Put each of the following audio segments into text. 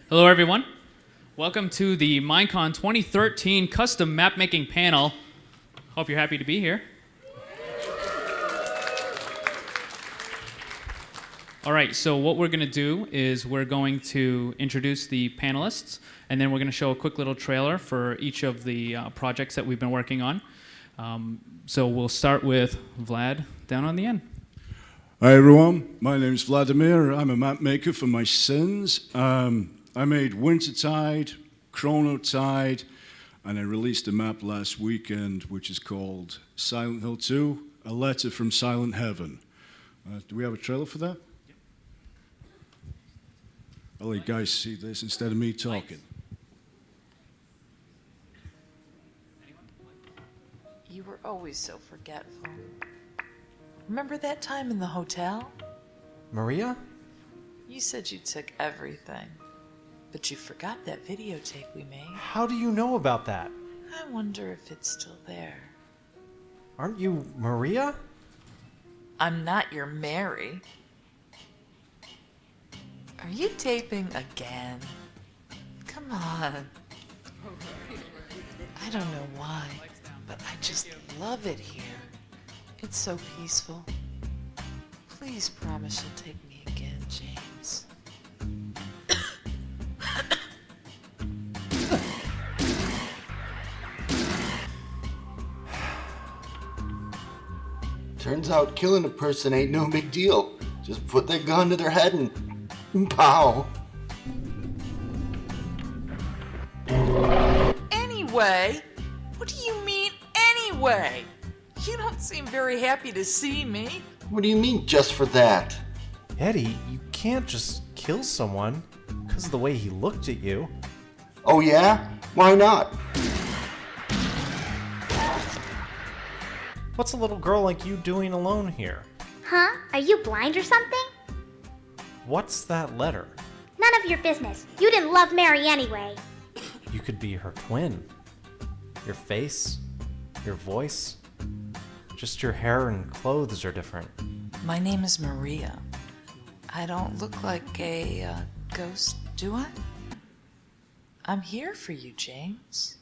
Hello, everyone. Welcome to the Minecon 2013 Custom Mapmaking Panel. Hope you're happy to be here. All right, so what we're going to do is we're going to introduce the panelists, and then we're going to show a quick little trailer for each of the projects that we've been working on. So we'll start with Vlad down on the end. Hi everyone, my name is Vladimir. I'm a map maker for my sins. I made Wintertide, Chronotide, and I released a map last weekend which is called Silent Hill 2, A Letter from Silent Heaven. Do we have a trailer for that? Yep. I'll let you guys see this instead of me talking. You were always so forgetful. Remember that time in the hotel? Maria? You said you took everything, but you forgot that videotape we made. How do you know about that? I wonder if it's still there. Aren't you Maria? I'm not your Mary. Are you taping again? Come on. I don't know why, but I just love it here. It's so peaceful. Please promise you'll take me again, James. Turns out killing a person ain't no big deal. Just put that gun to their head and pow. Anyway? What do you mean, anyway? You don't seem very happy to see me. What do you mean, just for that? Eddie, you can't just kill someone because of the way he looked at you. Oh yeah? Why not? What's a little girl like you doing alone here? Huh? Are you blind or something? What's that letter? None of your business. You didn't love Mary anyway. You could be her twin. Your face, your voice, just your hair and clothes are different. My name is Maria. I don't look like a ghost, do I? I'm here for you, James.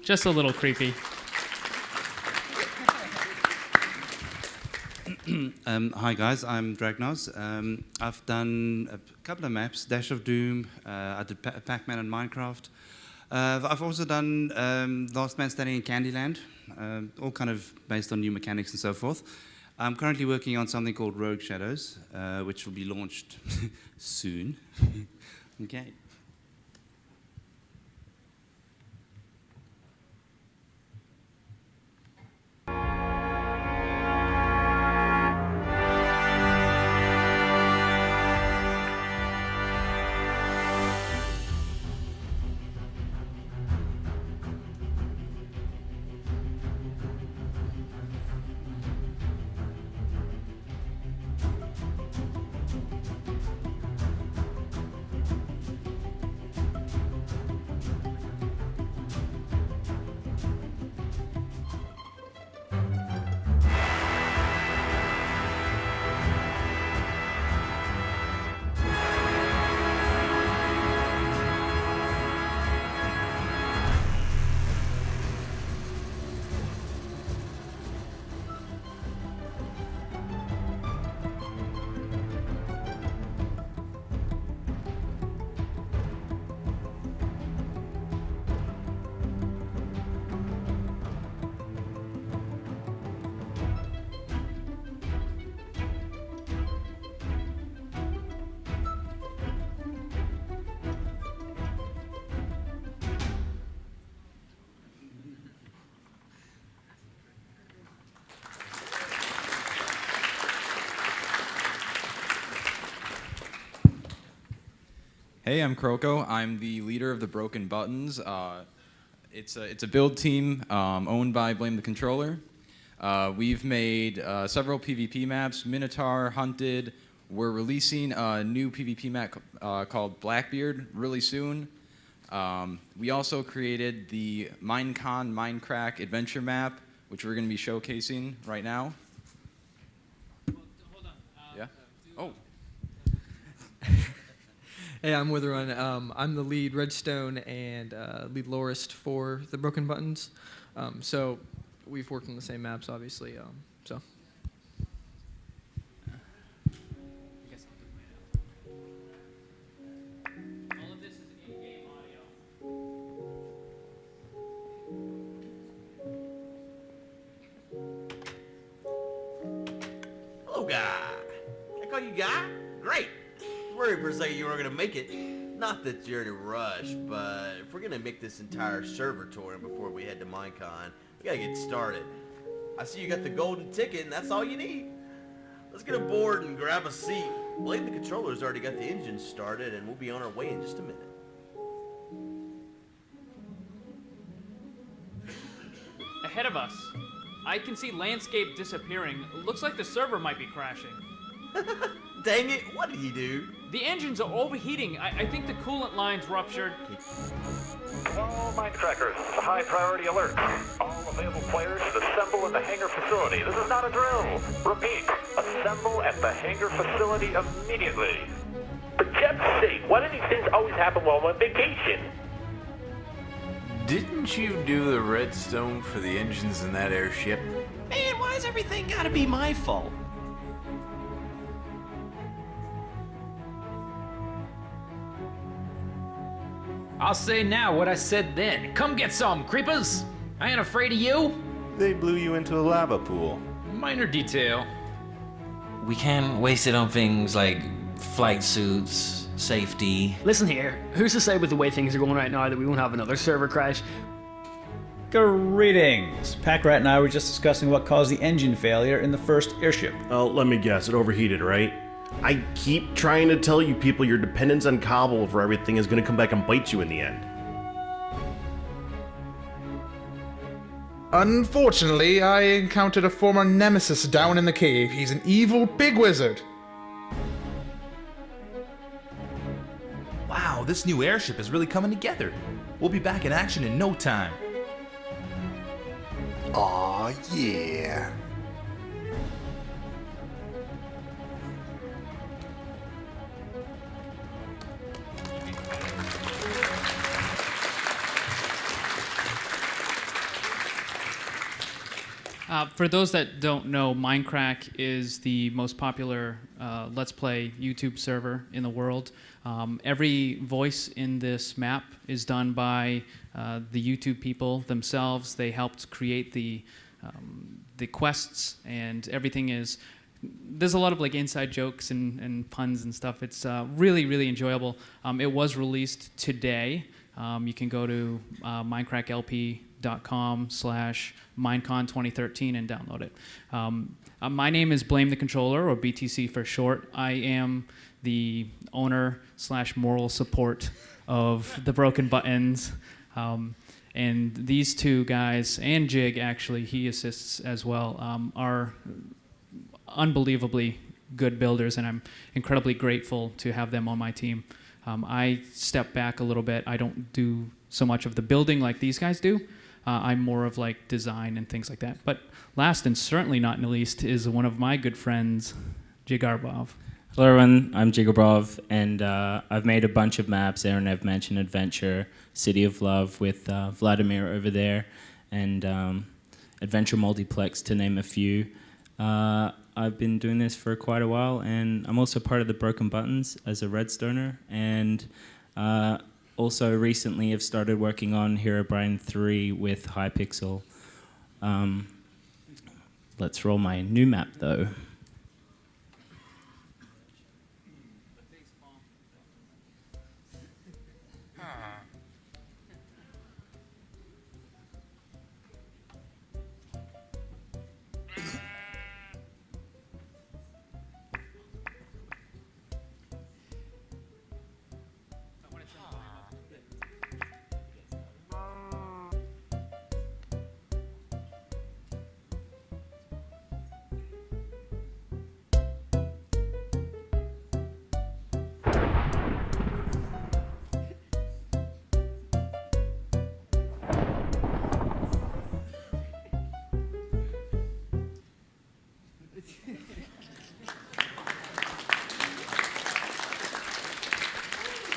Just a little creepy. Hi guys, I'm Dragnoz. I've done a couple of maps, Dash of Doom, I did Pac-Man and Minecraft. I've also done Last Man Standing in Candyland, all kind of based on new mechanics and so forth. I'm currently working on something called Rogue Shadows, which will be launched soon. Okay. Hey, I'm Kroko. I'm the leader of the Broken Buttons. It's a build team owned by Blame the Controller. We've made several PvP maps, Minotaur, Hunted, we're releasing a new PvP map called Blackbeard really soon. We also created the Minecon Minecrack adventure map, which we're going to be showcasing right now. Hold on. Yeah? Oh. Hey, I'm Witherun. I'm the lead Redstone and lead lorist for the Broken Buttons. So we've worked on the same maps, obviously. So. All of this is in-game audio. Hello, guy. I call you guy? Great. I was worried for a second you weren't gonna make it. Not that you're in a rush, but if we're gonna make this entire server tour before we head to Minecon, we gotta get started. I see you got the golden ticket, and that's all you need. Let's get aboard and grab a seat. Blame the controller's already got the engine started, and we'll be on our way in just a minute. Ahead of us, I can see landscape disappearing. Looks like the server might be crashing. Dang it, what did he do? The engines are overheating. I think the coolant line's ruptured. All Minecrackers, high priority alert. All available players should assemble at the hangar facility. This is not a drill. Repeat, assemble at the hangar facility immediately. For Jeff's sake, why do these things always happen while I'm on vacation? Didn't you do the redstone for the engines in that airship? Man, why's everything gotta be my fault? I'll say now what I said then. Come get some, creepers! I ain't afraid of you! They blew you into a lava pool. Minor detail. We can't waste it on things like flight suits, safety. Listen here, who's to say with the way things are going right now that we won't have another server crash? Greetings! Packrat and I were just discussing what caused the engine failure in the first airship. Oh, let me guess, it overheated, right? I keep trying to tell you people your dependence on cobble for everything is going to come back and bite you in the end. Unfortunately, I encountered a former nemesis down in the cave. He's an evil pig wizard. Wow, this new airship is really coming together. We'll be back in action in no time. Aw, yeah. For those that don't know, Minecrack is the most popular Let's Play YouTube server in the world. Every voice in this map is done by the YouTube people themselves. They helped create the quests, and everything is... There's a lot of like inside jokes and puns and stuff. It's really, really enjoyable. It was released today. You can go to minecracklp.com/Minecon2013 and download it. My name is Blame the Controller, or BTC for short. I am the owner/moral support of the Broken Buttons. And these two guys, and Jig actually, he assists as well, are unbelievably good builders, and I'm incredibly grateful to have them on my team. I step back a little bit. I don't do so much of the building like these guys do. I'm more of like design and things like that. But last and certainly not least is one of my good friends, Jigarbov. Hello everyone, I'm Jigarbov, and I've made a bunch of maps. Aaron, I've mentioned Adventure, City of Love with Vladimir over there, and Adventure Multiplex, to name a few. I've been doing this for quite a while, and I'm also part of the Broken Buttons as a Redstoner, and also recently have started working on Herobrine 3 with Hypixel. Let's roll my new map though.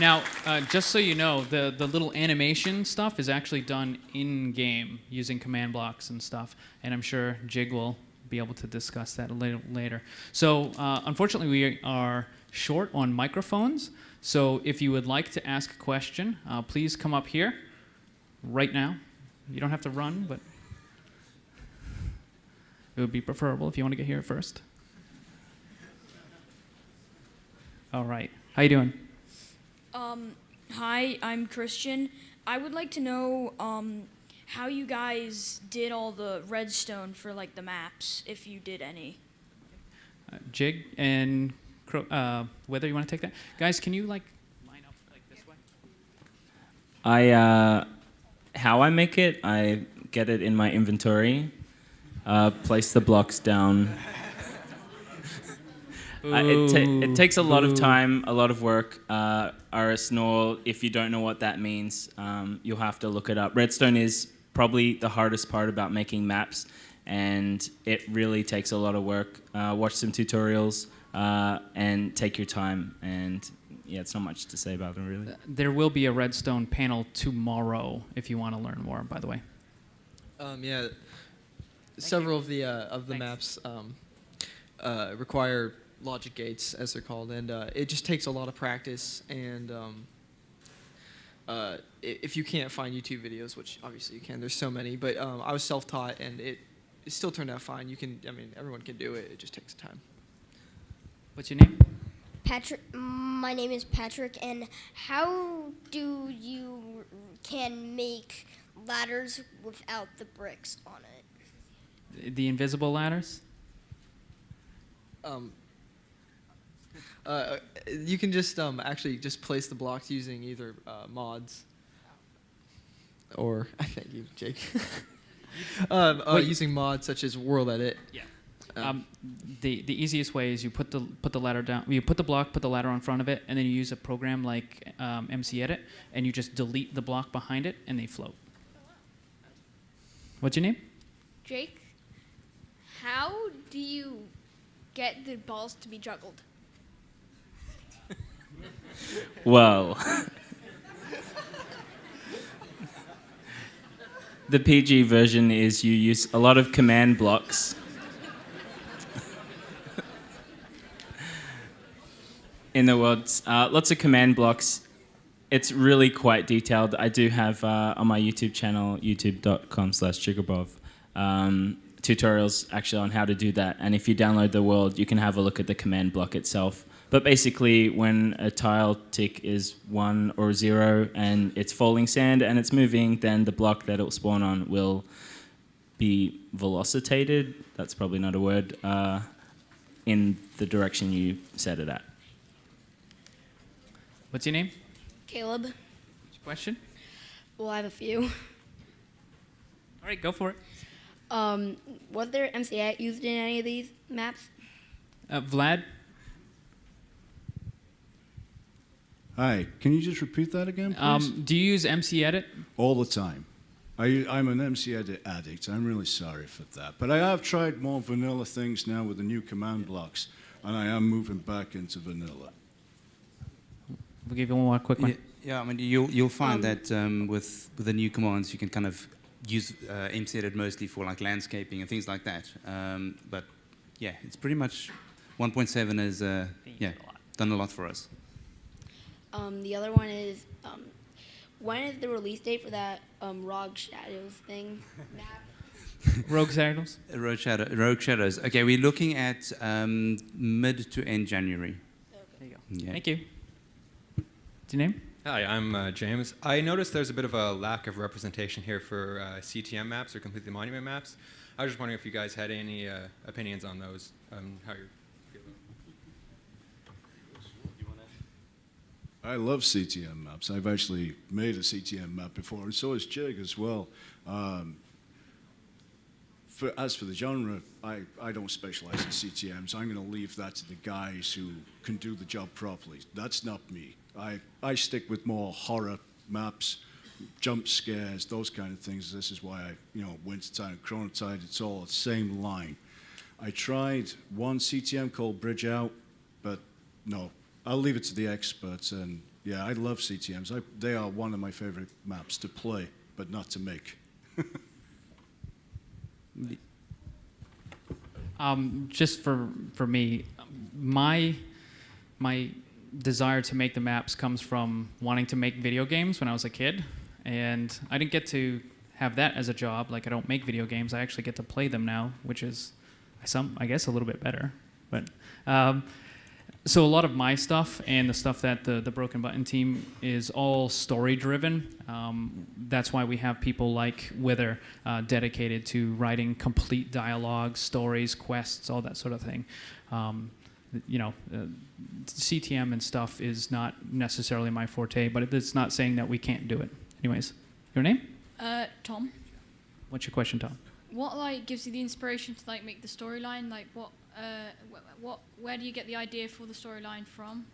Now, just so you know, the little animation stuff is actually done in-game using command blocks and stuff, and I'm sure Jig will be able to discuss that a little later. So, unfortunately, we are short on microphones, so if you would like to ask a question, please come up here right now. You don't have to run, but it would be preferable if you want to get here first. All right. How you doing? Hi, I'm Christian. I would like to know how you guys did all the redstone for like the maps, if you did any. Jig and whether you want to take that, guys. Can you like line up like this way? How I make it, I get it in my inventory, place the blocks down. It takes a lot of time, a lot of work. RS-Null, if you don't know what that means, you'll have to look it up. Redstone is probably the hardest part about making maps, and it really takes a lot of work. Watch some tutorials and take your time, and yeah, it's not much to say about it, really. There will be a Redstone panel tomorrow if you want to learn more, by the way. Yeah, several of the maps require logic gates, as they're called, and it just takes a lot of practice. And if you can't find YouTube videos, which obviously you can, there's so many, but I was self-taught, and it still turned out fine. You can, I mean, everyone can do it. It just takes time. What's your name? Patrick. My name is Patrick, and how do you can make ladders without the bricks on it? The invisible ladders? You can just actually just place the blocks using either mods or, I thank you, Jake. Using mods such as World Edit. Yeah. The easiest way is you put the ladder down. You put the block, put the ladder in front of it, and then you use a program like MC Edit, and you just delete the block behind it, and they float. What's your name? Jake, how do you get the balls to be juggled? Well, the PG version is you use a lot of command blocks. In the world, lots of command blocks. It's really quite detailed. I do have on my YouTube channel, youtube.com/Jigobrov, tutorials actually on how to do that. And if you download the world, you can have a look at the command block itself. But basically, when a tile tick is 1 or 0 and it's falling sand and it's moving, then the block that it'll spawn on will be velocitated. That's probably not a word. In the direction you set it at. What's your name? Caleb. What's your question? Well, I have a few. All right, go for it. Was there MCA used in any of these maps? Vlad? Hi, can you just repeat that again, please? Do you use MC Edit? All the time. I'm an MC Edit addict. I'm really sorry for that. But I have tried more vanilla things now with the new command blocks, and I am moving back into vanilla. We'll give you one more quick one. Yeah, I mean, you'll find that with the new commands, you can kind of use MC Edit mostly for like landscaping and things like that. But yeah, it's pretty much 1.7 has done a lot for us. The other one is, when is the release date for that Rogue Shadows thing? Rogue Shadows? Rogue Shadows. Okay, we're looking at mid to end January. There you go. Yeah. Thank you. What's your name? Hi, I'm James. I noticed there's a bit of a lack of representation here for CTM maps or completely monument maps. I was just wondering if you guys had any opinions on those, how you're feeling. I love CTM maps. I've actually made a CTM map before, and so has Jig as well. As for the genre, I don't specialize in CTMs. I'm going to leave that to the guys who can do the job properly. That's not me. I stick with more horror maps, jump scares, those kind of things. This is why Wintertide and Chronotide, it's all the same line. I tried one CTM called Bridge Out, but no. I'll leave it to the experts, and Yeah, I love CTMs. They are one of my favorite maps to play, but not to make. Just for me, my desire to make the maps comes from wanting to make video games when I was a kid, and I didn't get to have that as a job. Like, I don't make video games. I actually get to play them now, which is, I guess, a little bit better. But so a lot of my stuff and the stuff that the Broken Button team is all story driven. That's why we have people like Wither dedicated to writing complete dialogue, stories, quests, all that sort of thing. CTM and stuff is not necessarily my forte, but it's not saying that we can't do it. Anyways, your name? Tom. What's your question, Tom? What gives you the inspiration to make the storyline? Where do you get the idea for the storyline from?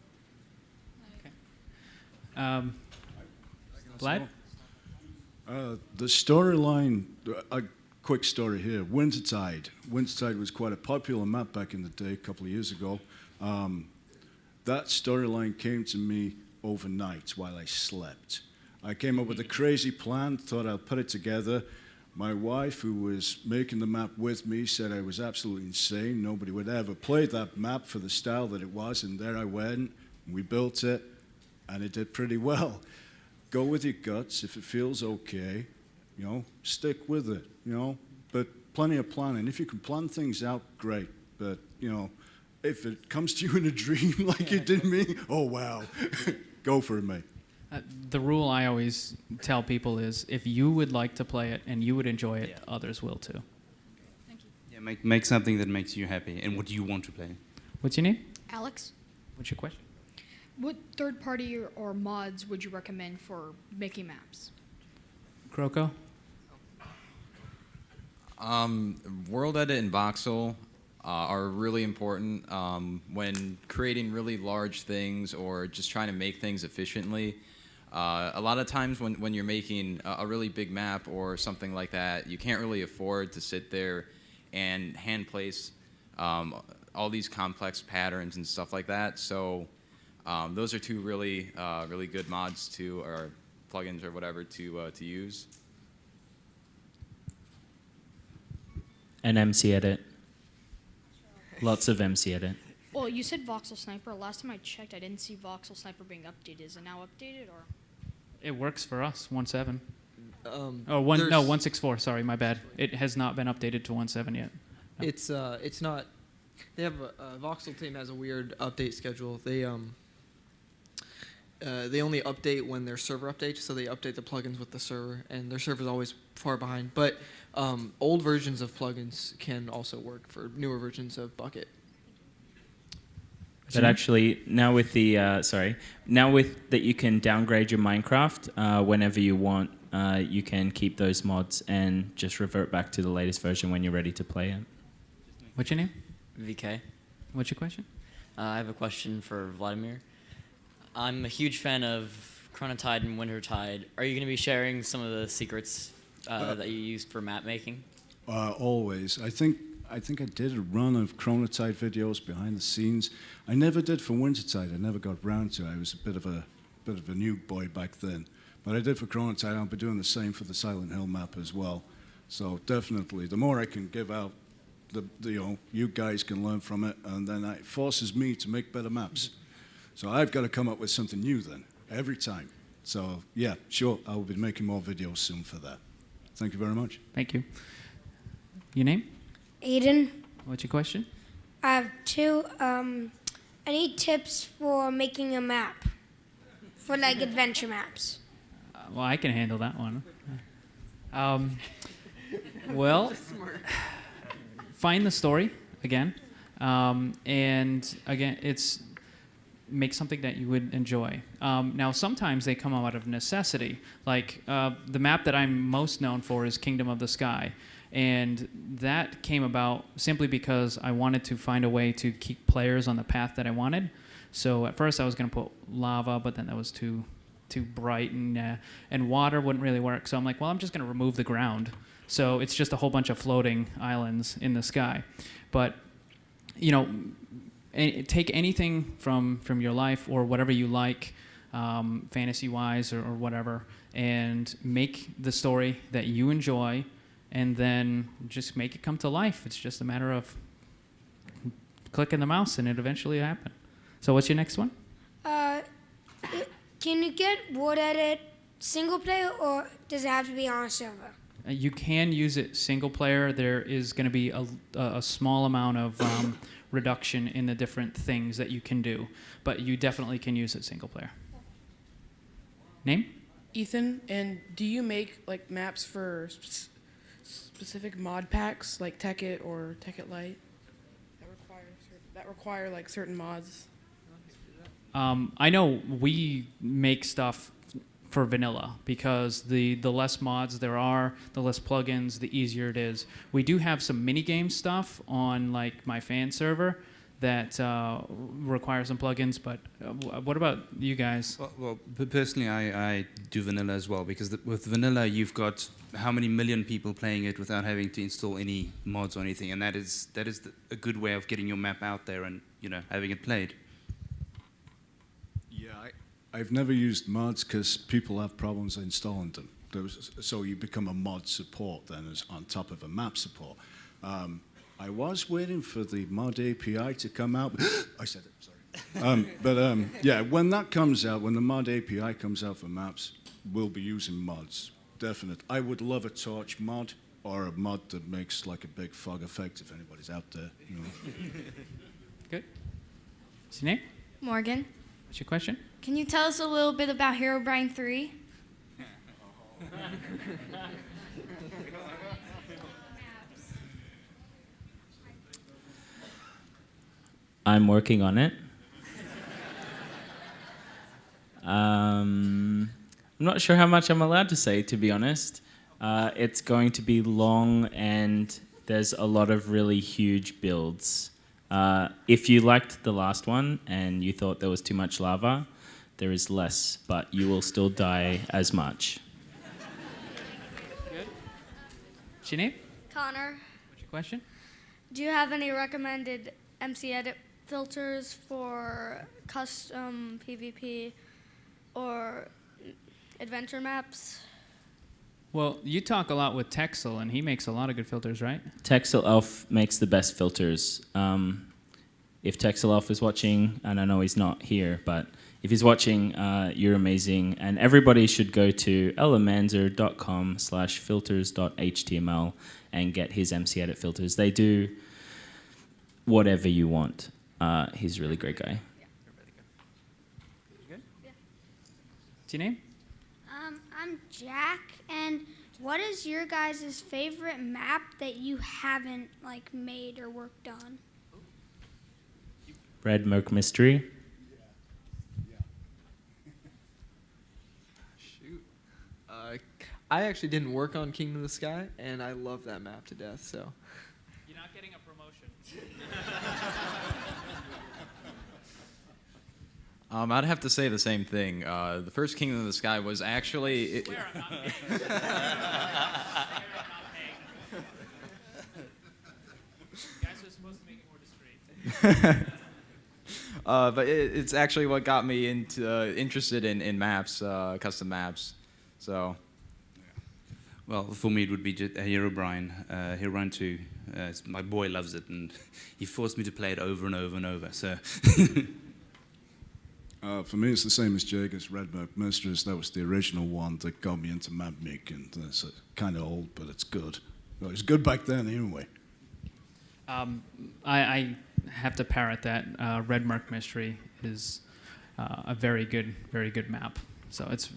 Vlad? The storyline, a quick story here. Wintertide. Wintertide was quite a popular map back in the day, a couple of years ago. That storyline came to me overnight while I slept. I came up with a crazy plan, thought I'll put it together. My wife, who was making the map with me, said I was absolutely insane. Nobody would ever play that map for the style that it was, and there I went. We built it, and it did pretty well. Go with your guts. If it feels okay, stick with it, But plenty of planning. If you can plan things out, great. But, if it comes to you in a dream like it did me, oh, wow. Go for it, mate. The rule I always tell people is, if you would like to play it and you would enjoy it, others will too. Yeah, make something that makes you happy and what you want to play. What's your name? Alex, What's your question? what third-party or mods would you recommend for making maps? Croco? World Edit and Voxel are really important when creating really large things or just trying to make things efficiently. A lot of times when you're making a really big map or something like that, you can't really afford to sit there and hand place all these complex patterns and stuff like that. So those are two really good mods or plugins or whatever to use. And MC Edit. Lots of MC Edit. Well, you said Voxel Sniper. Last time I checked, I didn't see Voxel Sniper being updated. Is it now updated, or? It works for us, 1.7. There's- 1.64, sorry, my bad. It has not been updated to 1.7 yet. No. It's not. They have a Voxel team has a weird update schedule. They only update when their server updates, so they update the plugins with the server, and their server is always far behind. But old versions of plugins can also work for newer versions of Bucket. But actually, now with the now with that you can downgrade your Minecraft whenever you want, you can keep those mods and just revert back to the latest version when you're ready to play it. What's your name? VK. What's your question? I have a question for Vladimir. I'm a huge fan of Chronotide and Wintertide. Are you going to be sharing some of the secrets that you used for map making? Always. I think I did a run of Chronotide videos behind the scenes. I never did for Wintertide. I never got round to it. I was a bit of a new boy back then. But I did for Chronotide. I'll be doing the same for the Silent Hill map as well. So definitely, the more I can give out, you guys can learn from it, and then it forces me to make better maps. So I've got to come up with something new then, every time. So yeah, sure, I'll be making more videos soon for that. Thank you very much. Thank you. Your name? Aiden. What's your question? I have two. Any tips for making a map? For like adventure maps? Well, I can handle that one. Well, find the story again. And again, make something that you would enjoy. Now, sometimes they come out of necessity. Like the map that I'm most known for is Kingdom of the Sky. And that came about simply because I wanted to find a way to keep players on the path that I wanted. So at first I was going to put lava, but then that was too bright, and water wouldn't really work. So I'm like, well, I'm just going to remove the ground. So it's just a whole bunch of floating islands in the sky. But, take anything from your life or whatever you like. fantasy-wise or whatever, and make the story that you enjoy, and then just make it come to life. It's just a matter of clicking the mouse, and it eventually happen. So what's your next one? Can you get wood edit single player, or does it have to be on a server? You can use it single player. There is going to be a small amount of reduction in the different things that you can do, but you definitely can use it single player. Name? Ethan, and do you make like maps for specific mod packs like Tekkit or Tekkit Lite that require like certain mods? I know we make stuff for vanilla because the less mods there are, the less plugins, the easier it is. We do have some minigame stuff on like my fan server that require some plugins, but what about you guys? Well, personally, I do vanilla as well, because with vanilla you've got how many million people playing it without having to install any mods or anything, and that is a good way of getting your map out there and having it played. Yeah, I've never used mods because people have problems installing them. So you become a mod support then as on top of a map support. I was waiting for the mod API to come out. I said it, sorry. Yeah, when that comes out, when the mod API comes out for maps, we'll be using mods, definite. I would love a torch mod or a mod that makes like a big fog effect if anybody's out there. Good. What's your name? Morgan. What's your question? Can you tell us a little bit about Herobrine 3? I'm working on it. I'm not sure how much I'm allowed to say, to be honest. It's going to be long, and there's a lot of really huge builds. If you liked the last one and you thought there was too much lava, there is less, but you will still die as much. Good. What's your name? Connor, What's your question? do you have any recommended MC edit filters for custom PvP or adventure maps? Well, you talk a lot with Texel, and he makes a lot of good filters, right? Texel Elf makes the best filters. If Texel Elf is watching, and I know he's not here, but if he's watching, you're amazing. And everybody should go to elemenzer.com/filters.html and get his MC Edit filters. They do whatever you want. He's a really great guy. What's your name? I'm Jack, and what is your guys' favorite map that you haven't like made or worked on? Red Merc Mystery. Shoot. I actually didn't work on Kingdom of the Sky, and I love that map to death, so. You're not getting a promotion. I'd have to say the same thing. The first Kingdom of the Sky was actually... I'm not paying. Guys are supposed to make it more discreet. But it's actually what got me interested in maps, custom maps. So, well, for me it would be just Herobrine, Herobrine 2. My boy loves it, and he forced me to play it over and over and over. So, for me, it's the same as Jager's Red Merc Mysteries. That was the original one that got me into map making. It's kind of old, but it's good. Well, it was good back then, anyway. I have to parrot that. Red Merc Mystery is a very good map. So it's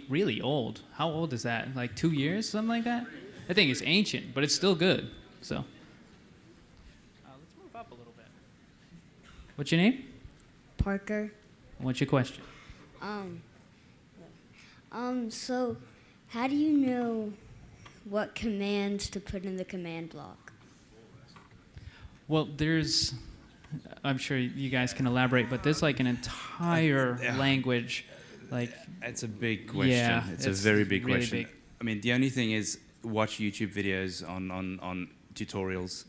really old. How old is that? Like 2 years, something like that? I think it's ancient, but it's still good. So let's move up a little bit. What's your name? Parker. What's your question? So how do you know what commands to put in the command block? Well, I'm sure you guys can elaborate, but there's like an entire language. Like, it's a big question. Yeah, it's a very big really question. big. I mean, the only thing is watch YouTube videos on tutorials.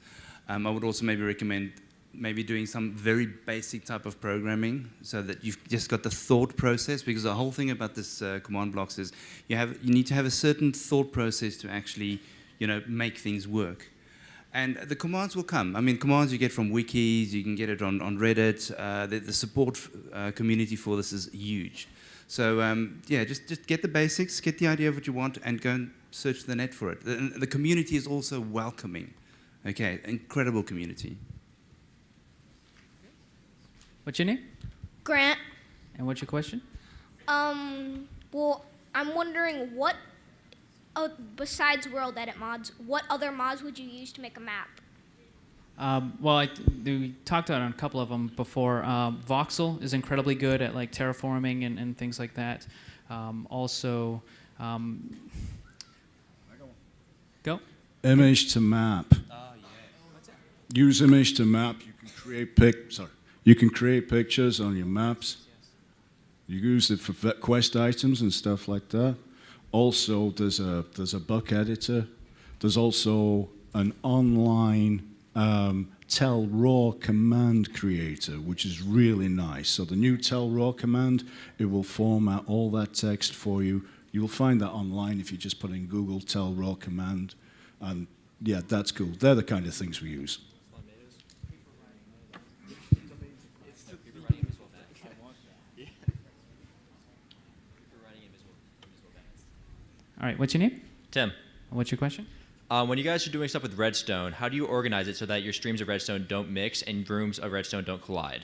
I would also maybe recommend maybe doing some very basic type of programming so that you've just got the thought process, because the whole thing about this command blocks is you need to have a certain thought process to actually, make things work. And the commands will come. I mean, commands you get from wikis, you can get it on Reddit. The support community for this is huge. So just get the basics, get the idea of what you want, and go and search the net for it. The community is also welcoming. Okay, incredible community. What's your name? Grant. And what's your question? Well, I'm wondering what, besides World Edit mods, what other mods would you use to make a map? We talked about a couple of them before. Voxel is incredibly good at like terraforming and things like that. Go. Image to map. Use image to map. You can create pictures on your maps. You use it for quest items and stuff like that. Also, there's a book editor. There's also an online tell raw command creator, which is really nice. So the new tell raw command, it will format all that text for you. You'll find that online if you just put in Google tell raw command, and yeah, that's cool. They're the kind of things we use. All right, what's your name? Tim. And what's your question? When you guys are doing stuff with Redstone, how do you organize it so that your streams of Redstone don't mix and rooms of Redstone don't collide?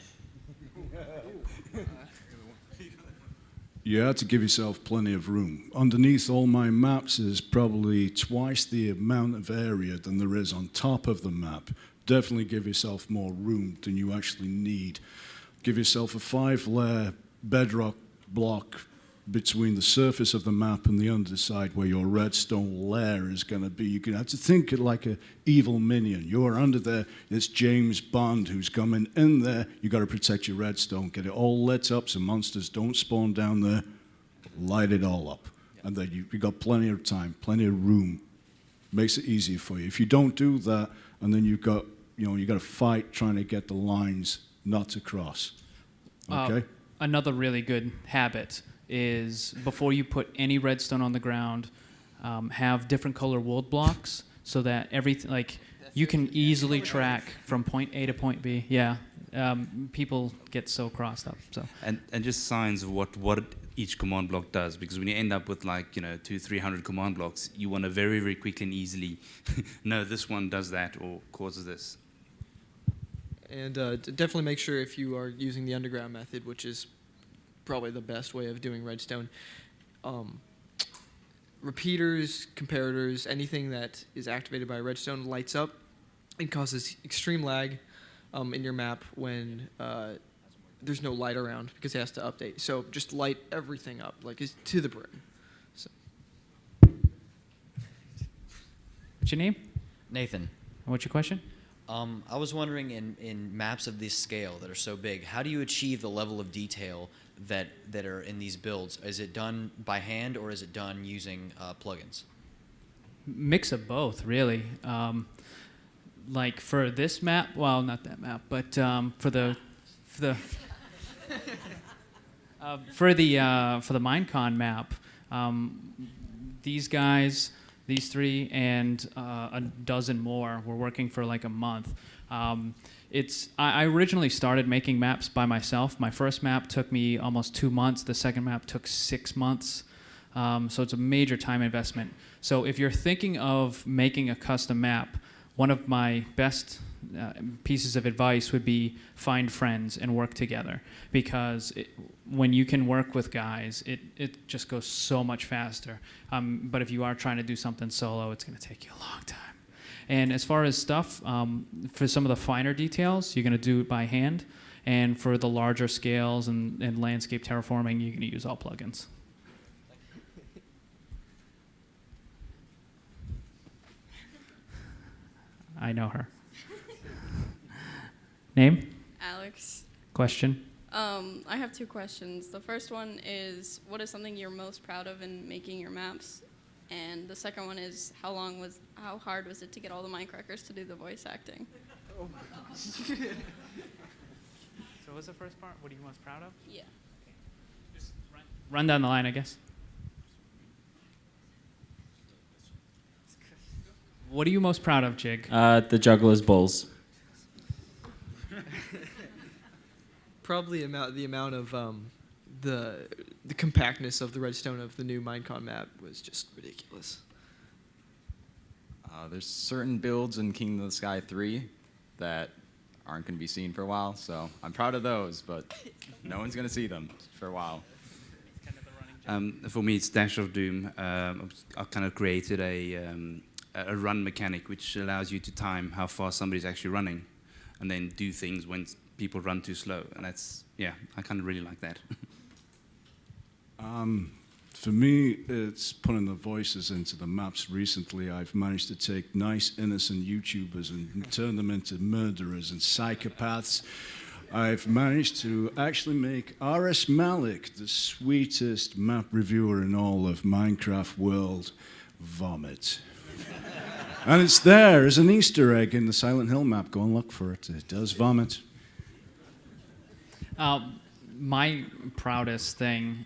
You have to give yourself plenty of room. Underneath all my maps is probably twice the amount of area than there is on top of the map. Definitely give yourself more room than you actually need. Give yourself a 5-layer bedrock block between the surface of the map and the underside where your redstone lair is going to be. You can have to think it like an evil minion. You're under there, it's James Bond who's coming in there. You got to protect your redstone, get it all lit up so monsters don't spawn down there. Light it all up. And then you've got plenty of time, plenty of room. Makes it easier for you. If you don't do that, and then you've got, you got to fight trying to get the lines not to cross. Okay? Another really good habit is before you put any redstone on the ground, have different color wood blocks so that everything, like, you can easily track from point A to point B. Yeah, people get so crossed up. So and just signs of what each command block does, because when you end up with 200-300 command blocks, you want to very, very quickly and easily know this one does that or causes this. And definitely make sure if you are using the underground method, which is probably the best way of doing redstone. Repeaters, comparators, anything that is activated by redstone lights up and causes extreme lag in your map when there's no light around because it has to update. So just light everything up, like it's to the brim. So. What's your name? Nathan. And what's your question? I was wondering, in maps of this scale that are so big, how do you achieve the level of detail that are in these builds? Is it done by hand or is it done using plugins? Mix of both, really. Like for this map, well, not that map, but for the Minecon map, these guys, these three, and a dozen more were working for like a month. I originally started making maps by myself. My first map took me almost 2 months. The second map took 6 months. So it's a major time investment. So if you're thinking of making a custom map, one of my best pieces of advice would be find friends and work together, because when you can work with guys, it just goes so much faster. But if you are trying to do something solo, it's going to take you a long time. And as far as stuff, for some of the finer details, you're going to do it by hand. And for the larger scales and landscape terraforming, you're going to use all plugins. I know her. Name? Alex. Question? I have 2 questions. The first one is, what is something you're most proud of in making your maps? And the second one is, how hard was it to get all the Minecrackers to do the voice acting? So what's the first part? What are you most proud of? Yeah. Just run down the line, I guess. What are you most proud of, Jig? The juggler's balls. Probably the amount of the compactness of the redstone of the new Minecon map was just ridiculous. There's certain builds in Kingdom of the Sky 3 that aren't going to be seen for a while, so I'm proud of those, but no one's going to see them for a while. For me, it's Dash of Doom. I kind of created a run mechanic which allows you to time how fast somebody's actually running, and then do things when people run too slow. And that's, yeah, I kind of really like that. For me, it's putting the voices into the maps. Recently, I've managed to take nice, innocent YouTubers and turn them into murderers and psychopaths. I've managed to actually make R.S. Malik, the sweetest map reviewer in all of Minecraft world, vomit. And it's there as an Easter egg in the Silent Hill map. Go and look for it. It does vomit. My proudest thing,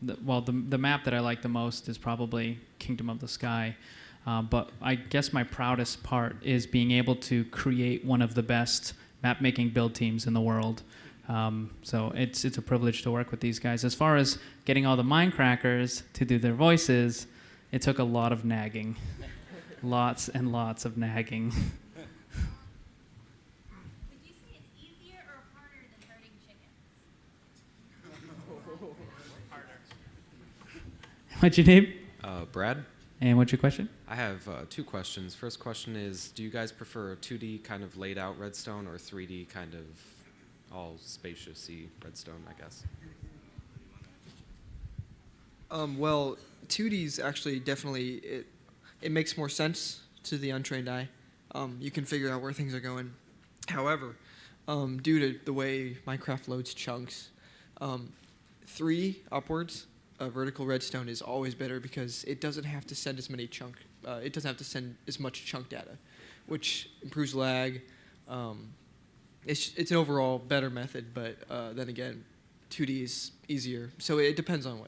the map that I like the most is probably Kingdom of the Sky. But I guess my proudest part is being able to create one of the best map-making build teams in the world. So it's a privilege to work with these guys. As far as getting all the Minecrackers to do their voices, it took a lot of nagging. Lots and lots of nagging. What's your name? Brad. And what's your question? I have two questions. First question is, do you guys prefer a 2D kind of laid out redstone or 3D kind of all spacious-y redstone, I guess? Well, 2D's actually definitely, it makes more sense to the untrained eye. You can figure out where things are going. However, due to the way Minecraft loads chunks, 3 upwards, vertical redstone is always better because it doesn't have to send as many it doesn't have to send as much chunk data, which improves lag. It's an overall better method, but then again, 2D is easier. So it depends on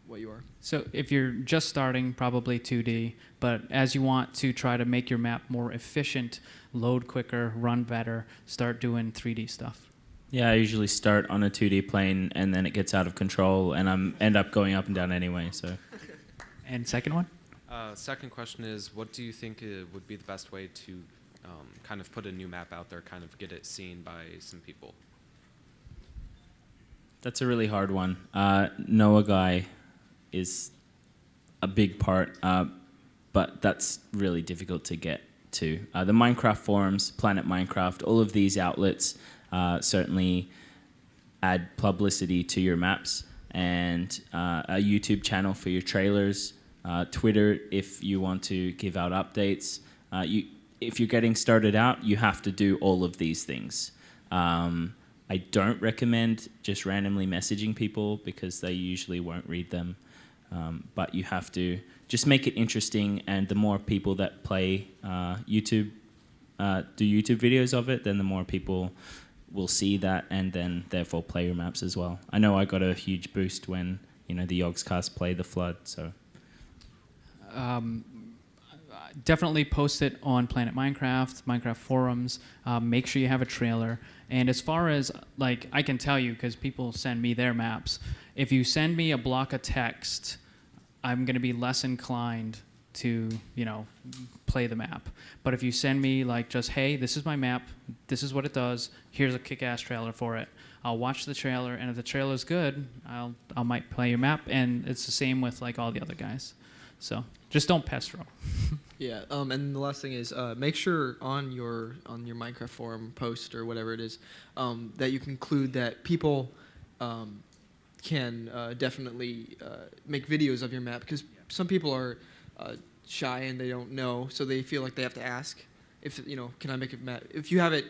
what you are. So if you're just starting, probably 2D, but as you want to try to make your map more efficient, load quicker, run better, start doing 3D stuff. Yeah, I usually start on a 2D plane, and then it gets out of control, and I end up going up and down anyway. So. And second one? Second question is, what do you think would be the best way to kind of put a new map out there, kind of get it seen by some people? That's a really hard one. Know a guy is a big part, but that's really difficult to get to. The Minecraft forums, Planet Minecraft, all of these outlets certainly add publicity to your maps, and a YouTube channel for your trailers, Twitter if you want to give out updates. If you're getting started out, you have to do all of these things. I don't recommend just randomly messaging people because they usually won't read them, but you have to just make it interesting, and the more people that play do YouTube videos of it, then the more people will see that and then therefore play your maps as well. I know I got a huge boost when the Yogscast played the Flood. So definitely post it on Planet Minecraft, Minecraft forums. Make sure you have a trailer. And as far as I can tell you, because people send me their maps, if you send me a block of text, I'm going to be less inclined to play the map. But if you send me just, hey, this is my map, this is what it does, here's a kick-ass trailer for it, I'll watch the trailer, and if the trailer's good, I might play your map. And it's the same with all the other guys. So just don't pester them. Yeah, and the last thing is make sure on your Minecraft forum post or whatever it is that you conclude that people can definitely make videos of your map, because some people are shy and they don't know, so they feel like they have to ask if can I make a map. If you have it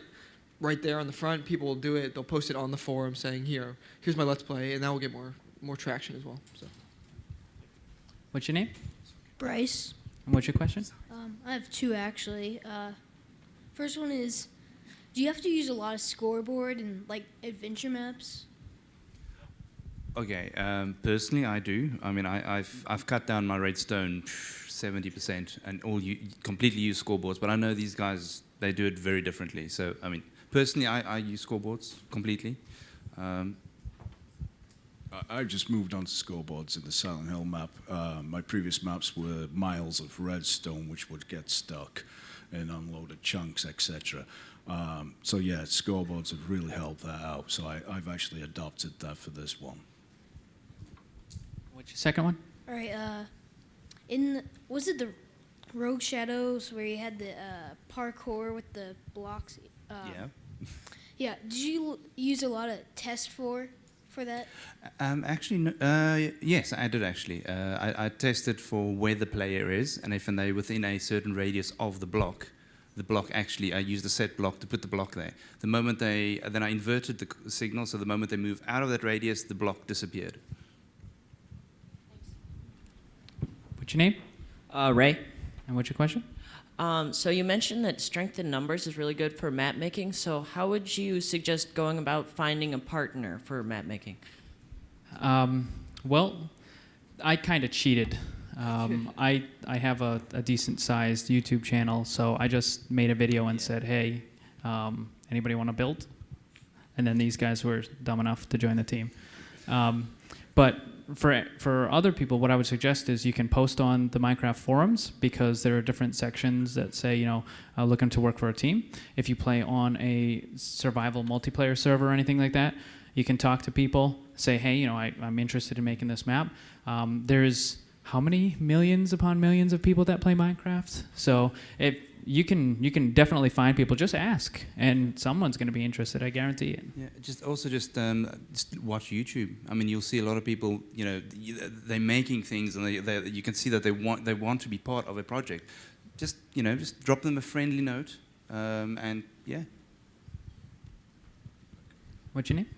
right there on the front, people will do it. They'll post it on the forum saying here's my Let's Play, and that will get more traction as well. So. What's your name? Bryce. And what's your question? I have two actually. First one is, Do you have to use a lot of scoreboard and like adventure maps? Okay, personally, I do. I mean, I've cut down my redstone 70% and completely use scoreboards. But I know these guys, they do it very differently. So I mean, personally, I use scoreboards completely. I've just moved on to scoreboards in the Silent Hill map. My previous maps were miles of redstone, which would get stuck in unloaded chunks, etc. So yeah, scoreboards have really helped that out. So I've actually adopted that for this one. What's your second one? All right. Was it the Rogue Shadows where you had the parkour with the blocks? Yeah. Yeah. Did you use a lot of test for that? Actually, no, yes, I did actually. I tested for where the player is, and if they're within a certain radius of the block actually, I used a set block to put the block there. The moment then I inverted the signal, so the moment they move out of that radius, the block disappeared. What's your name? Ray. And what's your question? So you mentioned that strength in numbers is really good for map making. So how would you suggest going about finding a partner for map making? Well, I kind of cheated. I have a decent sized YouTube channel, so I just made a video and said, hey, anybody want to build? And then these guys were dumb enough to join the team. But for other people, what I would suggest is you can post on the Minecraft forums, because there are different sections that say, you know, looking to work for a team. If you play on a survival multiplayer server or anything like that, you can talk to people, say, hey, you know, I'm interested in making this map. There's how many millions upon millions of people that play Minecraft? So if you can definitely find people. Just ask, and someone's going to be interested. I guarantee it. Yeah, just watch YouTube. I mean, you'll see a lot of people. You know, they're making things, and you can see that they want to be part of a project. Just drop them a friendly note, and yeah. What's your name?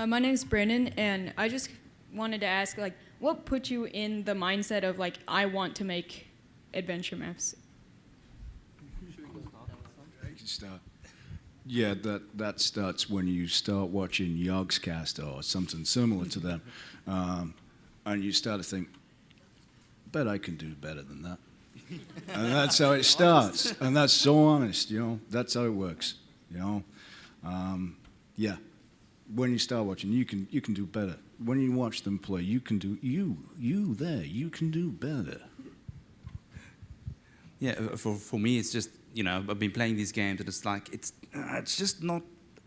My name's Brandon, and I just wanted to ask, like, what put you in the mindset of like, I want to make adventure maps? Yeah, that starts when you start watching Yogscast or something similar to them, and you start to think, bet I can do better than that. And that's how it starts, and that's so honest, you know. That's how it works, you know. Yeah, when you start watching, you can do better. When you watch them play, you can do you can do better. Yeah, for me, it's just, you know, I've been playing these games, and it's like it's just not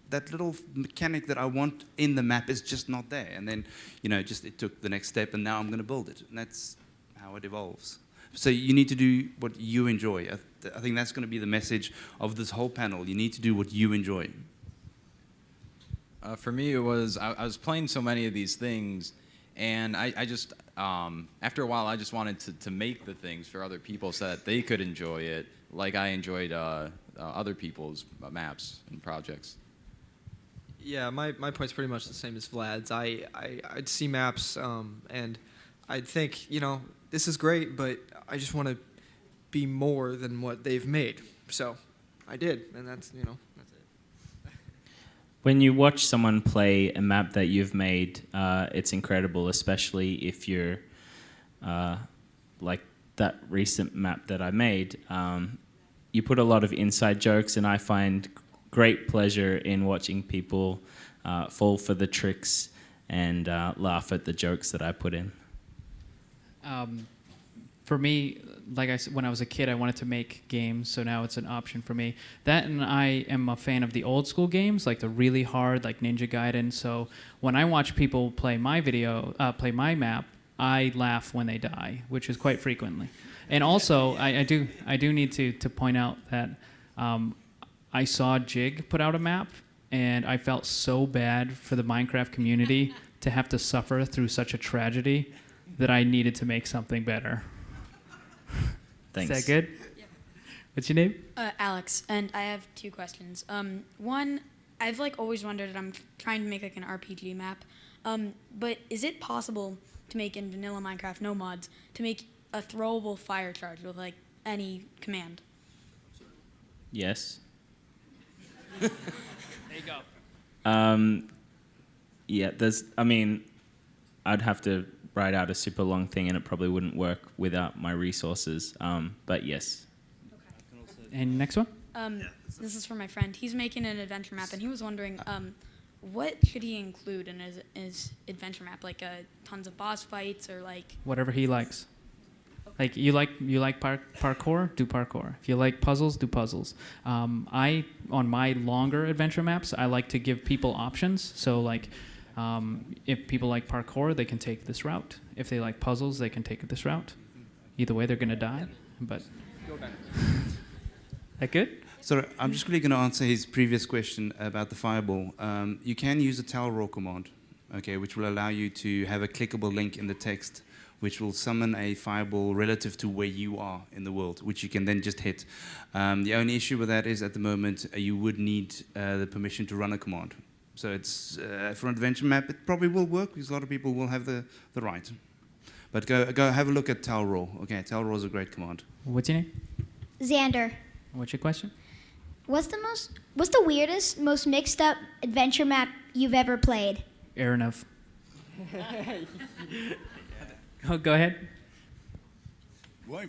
that little mechanic that I want in the map is just not there. And then, you know, it took the next step, and now I'm going to build it, and that's how it evolves. So you need to do what you enjoy. I think that's going to be the message of this whole panel. You need to do what you enjoy. For me, it was I was playing so many of these things, and I just after a while I just wanted to make the things for other people so that they could enjoy it, like I enjoyed other people's maps and projects. Yeah, my point's pretty much the same as Vlad's. I'd see maps and I'd think, you know, this is great, but I just want to be more than what they've made. So I did, and that's, you know, that's it. When you watch someone play a map that you've made, it's incredible, especially if you're like that recent map that I made. You put a lot of inside jokes, and I find great pleasure in watching people fall for the tricks and laugh at the jokes that I put in. For me, like I said, when I was a kid, I wanted to make games, so now it's an option for me. That, and I am a fan of the old school games, like the really hard, like Ninja Gaiden. So when I watch people play my map, I laugh when they die, which is quite frequently. And also, I do need to point out that I saw Jig put out a map, and I felt so bad for the Minecraft community to have to suffer through such a tragedy that I needed to make something better. Thanks. Is that good? Yep. What's your name? Alex, and I have two questions. One, I've like always wondered, I'm trying to make like an RPG map, but is it possible to make in vanilla Minecraft, no mods, to make a throwable fire charge with like any command? Yes. There you go. Yeah, I'd have to write out a super long thing, and it probably wouldn't work without my resources. But yes. And next one? This is for my friend. He's making an adventure map, and he was wondering, what should he include in his adventure map? Like tons of boss fights, or like Whatever he likes. Like you like parkour, do parkour. If you like puzzles, do puzzles. On my longer adventure maps, I like to give people options. So like, if people like parkour, they can take this route. If they like puzzles, they can take this route. Either way, they're gonna die. But that good? So I'm just quickly going to answer his previous question about the fireball. You can use a tell raw command, okay, which will allow you to have a clickable link in the text, which will summon a fireball relative to where you are in the world, which you can then just hit. The only issue with that is at the moment you would need the permission to run a command. So it's for an adventure map, it probably will work because a lot of people will have the right. But go have a look at tell raw. Okay, tell raw is a great command. What's your name? Xander, What's your question? what's the weirdest, most mixed up adventure map you've ever played? Aranov. Oh, go ahead. Why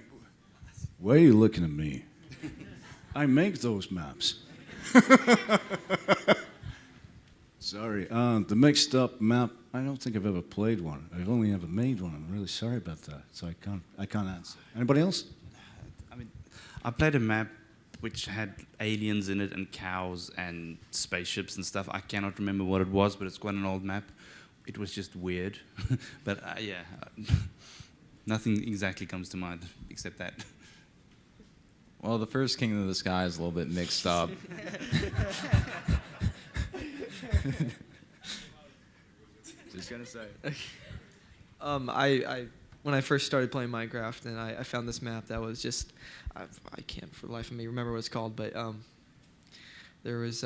are you looking at me? I make those maps. Sorry, the mixed up map, I don't think I've ever played one. I've only ever made one. I'm really sorry about that. So I can't answer. Anybody else? I played a map which had aliens in it and cows and spaceships and stuff. I cannot remember what it was, but it's quite an old map. It was just weird. But yeah, nothing exactly comes to mind except that. Well, the first Kingdom of the Sky is a little bit mixed up. Just gonna say. When I first started playing Minecraft, and I found this map that was just, I can't for the life of me remember what it's called, but there was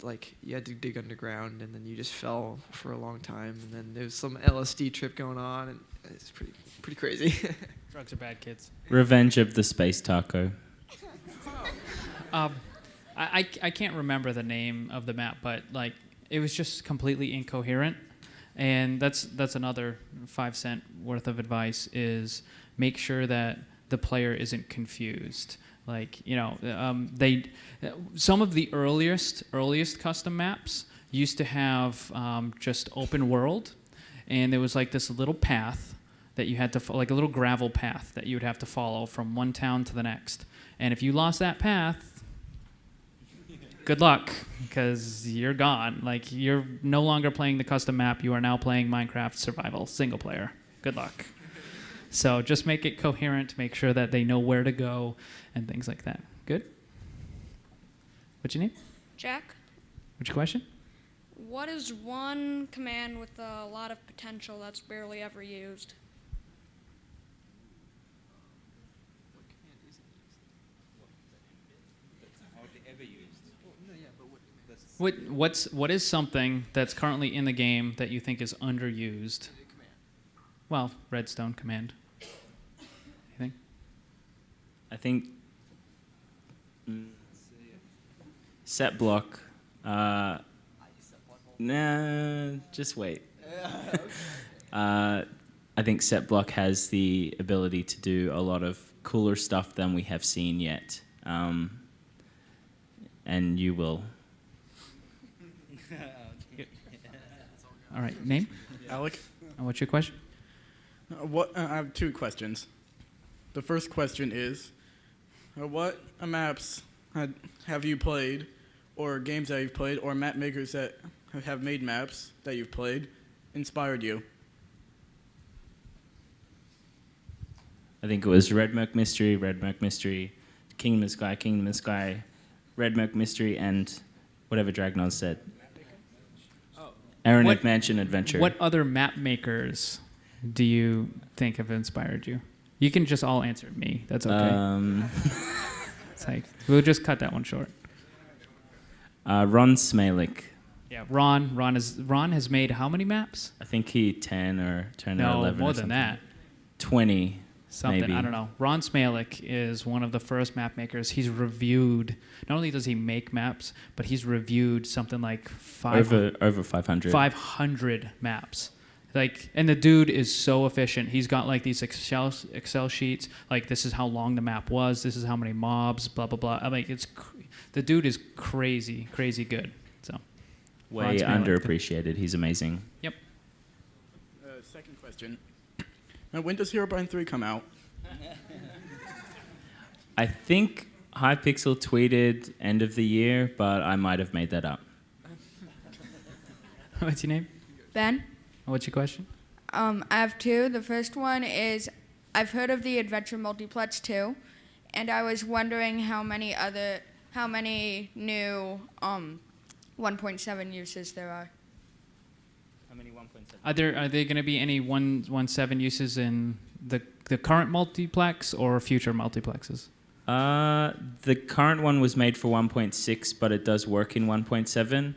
like you had to dig underground, and then you just fell for a long time, and then there was some LSD trip going on, and it's pretty crazy. Drugs are bad, kids. Revenge of the Space Taco. I can't remember the name of the map, but like it was just completely incoherent. And that's another 5 cent worth of advice is make sure that the player isn't confused. Like, some of the earliest custom maps used to have just open world, and there was like this little path that you had to, like a little gravel path that you would have to follow from one town to the next. And if you lost that path, good luck, because you're gone. Like, you're no longer playing the custom map. You are now playing Minecraft survival, single player. Good luck. So just make it coherent. Make sure that they know where to go and things like that. Good? What's your name? Jack, What's your question? what is one command with a lot of potential that's barely ever used? What is something that's currently in the game that you think is underused? Well, Redstone command. Anything? I think set block. Nah, just wait. I think set block has the ability to do a lot of cooler stuff than we have seen yet, and you will. All right, name? Alec. And what's your question? I have two questions. The first question is, what maps have you played, or games that you've played, or map makers that have made maps that you've played, inspired you? I think it was Red Merc Mystery, Kingdom of Sky, Red Merc Mystery, and whatever Dragnoz said. Aaron Mansion Adventure. What other map makers do you think have inspired you? You can just all answer me. That's okay. It's like, we'll just cut that one short. Ron Smalek. Yeah, Ron has made how many maps? I think he 10 or 11 No, or more than something. that. 20. something. Maybe. I don't know. Ron Smalek is one of the first map makers. He's reviewed. Not only does he make maps, but he's reviewed something like Over 500. 500 maps. Like, and the dude is so efficient. He's got like these Excel sheets. Like, this is how long the map was. This is how many mobs. Blah blah blah. I mean, the dude is crazy good. So, Way underappreciated. He's amazing. Yep. Second question. When does Herobrine 3 come out? I think Hypixel tweeted end of the year, but I might have made that up. What's your name? Ben? What's your question? I have two. The first one is, I've heard of the Adventure Multiplex 2, and I was wondering how many new 1.7 uses there are. How many 1.7? Are there going to be any 1.7 uses in the current multiplex or future multiplexes? The current one was made for 1.6, but it does work in 1.7.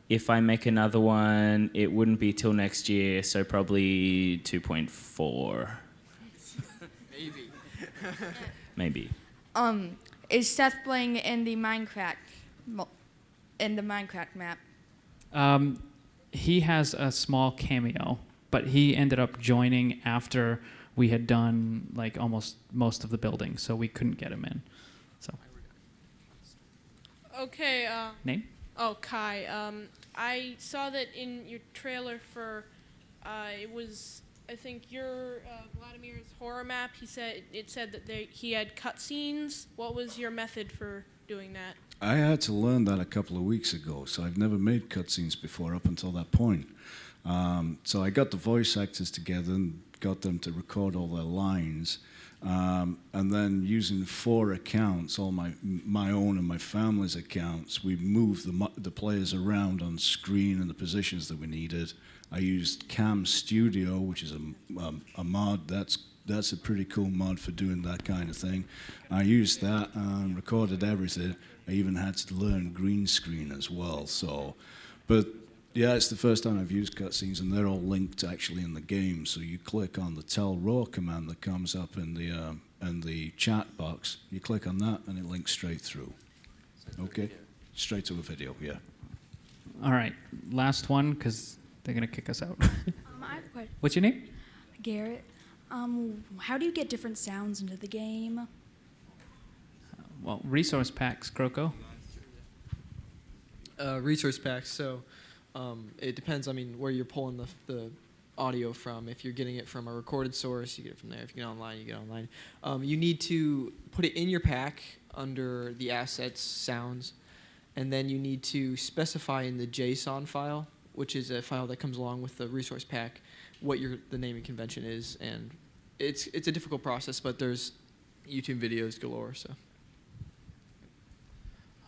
If I make another one, it wouldn't be till next year, so probably 2.4. Maybe. Maybe. Is Seth playing in the Minecraft map? He has a small cameo, but he ended up joining after we had done like almost most of the building, so we couldn't get him in. So. Okay. Name? Oh, Kai. I saw that in your trailer for, it was, I think your Vladimir's horror map. It said that he had cutscenes. What was your method for doing that? I had to learn that a couple of weeks ago, so I've never made cutscenes before up until that point. So I got the voice actors together and got them to record all their lines. And then using 4 accounts, all my own and my family's accounts, we moved the players around on screen in the positions that we needed. I used Cam Studio, which is a mod. That's a pretty cool mod for doing that kind of thing. I used that and recorded everything. I even had to learn green screen as well. So, but yeah, it's the first time I've used cutscenes, and they're all linked actually in the game. So you click on the tell raw command that comes up in the chat box. You click on that, and it links straight through. Okay, straight to a video. Yeah. All right, last one because they're gonna kick us out. I have a question. What's your name? Garrett. How do you get different sounds into the game? Well, resource packs, Croco. Resource packs. So it depends. I mean, where you're pulling the audio from. If you're getting it from a recorded source, you get it from there. If you get online, you get online. You need to put it in your pack under the assets sounds, and then you need to specify in the JSON file, which is a file that comes along with the resource pack, what the naming convention is, and it's a difficult process, but there's YouTube videos galore. So.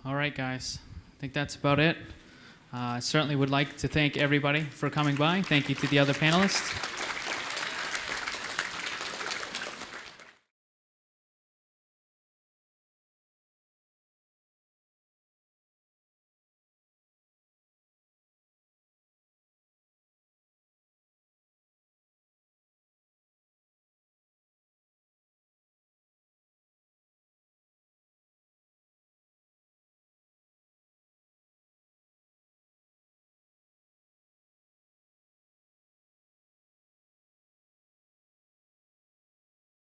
All right, guys. I think that's about it. I certainly would like to thank everybody for coming by. Thank you to the other panelists.